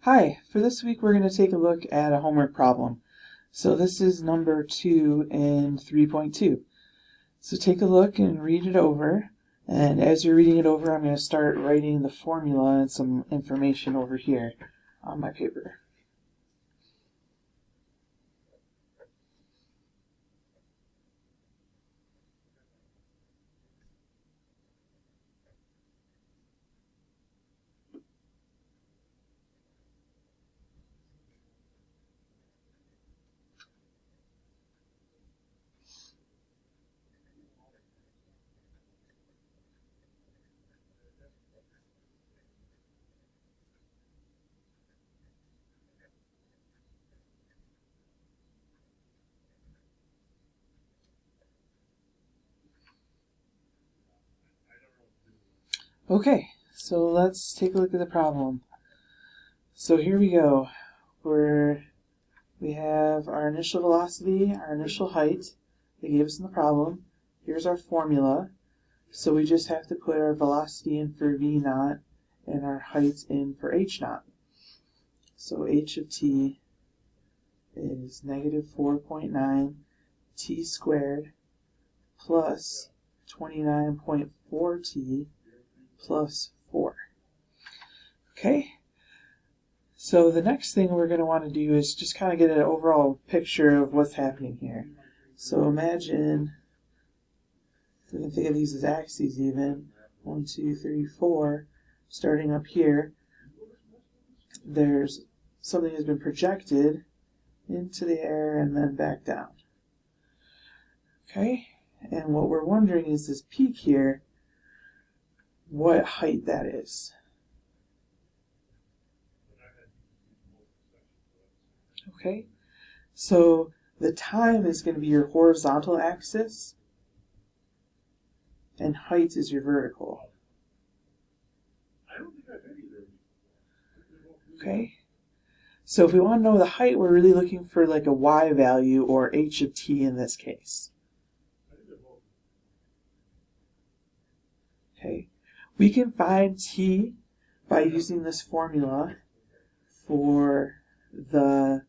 Hi, for this week we're going to take a look at a homework problem. So this is number 2 in 3.2. So take a look and read it over. And as you're reading it over, I'm going to start writing the formula and some information over here on my paper. Okay, so let's take a look at the problem. So here we go. We have our initial velocity, our initial height. They gave us in the problem. Here's our formula. So we just have to put our velocity in for v naught and our height in for h naught. So h of t is negative 4.9 t squared plus 29.4 t plus 4. Okay, so the next thing we're going to want to do is just kind of get an overall picture of what's happening here. So imagine, we can think of these as axes even, 1, 2, 3, 4, starting up here, there's something has been projected into the air and then back down. Okay, and what we're wondering is this peak here, what height that is. Okay, so the time is going to be your horizontal axis, and height is your vertical. Okay, so if we want to know the height, we're really looking for like a y value, or h of t in this case. Okay, we can find t by using this formula for the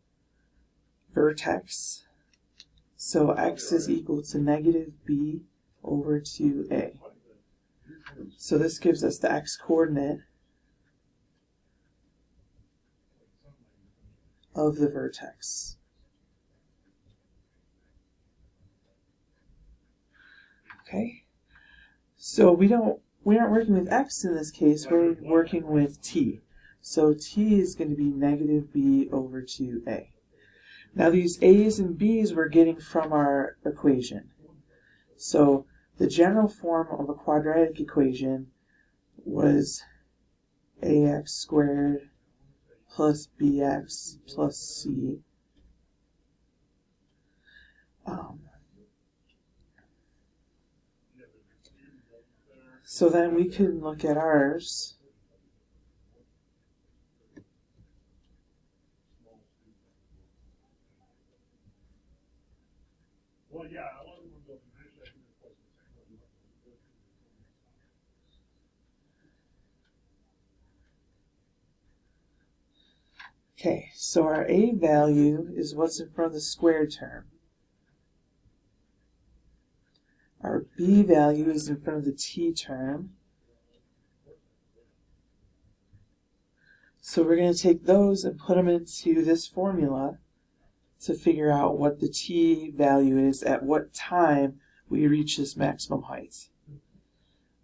vertex. So x is equal to negative b over 2a. So this gives us the x coordinate of the vertex. Okay, so we aren't working with x in this case, we're working with t. So t is going to be negative b over 2a. Now these a's and b's we're getting from our equation. So the general form of a quadratic equation was ax squared plus bx plus c. So then we can look at ours. Okay, so our a value is what's in front of the squared term. Our b value is in front of the t term. So we're going to take those and put them into this formula to figure out what the t value is at what time we reach this maximum height.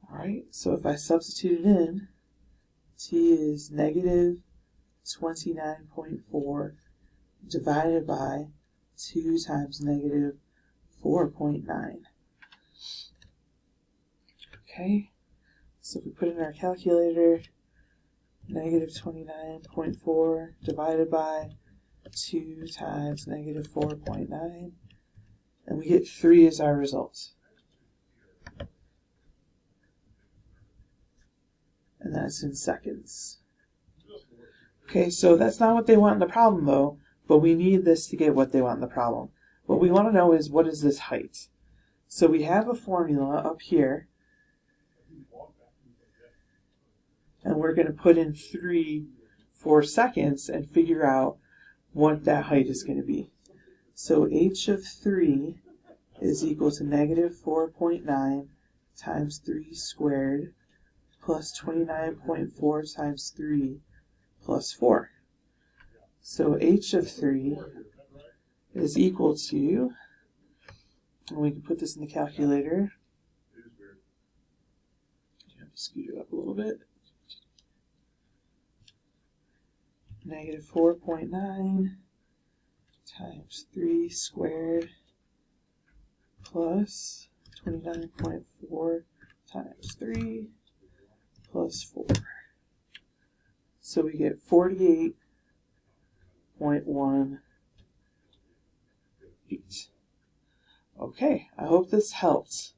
Alright, so if I substitute it in, t is negative 29.4 divided by 2 times negative 4.9. Okay, so if we put in our calculator, negative 29.4 divided by 2 times negative 4.9, and we get 3 as our result. And that's in seconds. Okay, so that's not what they want in the problem though, but we need this to get what they want in the problem. What we want to know is, what is this height? So we have a formula up here, and we're going to put in 3 4 seconds and figure out what that height is going to be. So h of 3 is equal to negative 4.9 times 3 squared plus 29.4 times 3 plus 4. So h of 3 is equal to, and we can put this in the calculator. Scoot it up a little bit. Negative 4.9 times 3 squared plus 29.4 times 3 plus 4. So we get 48.1 feet. Okay, I hope this helped.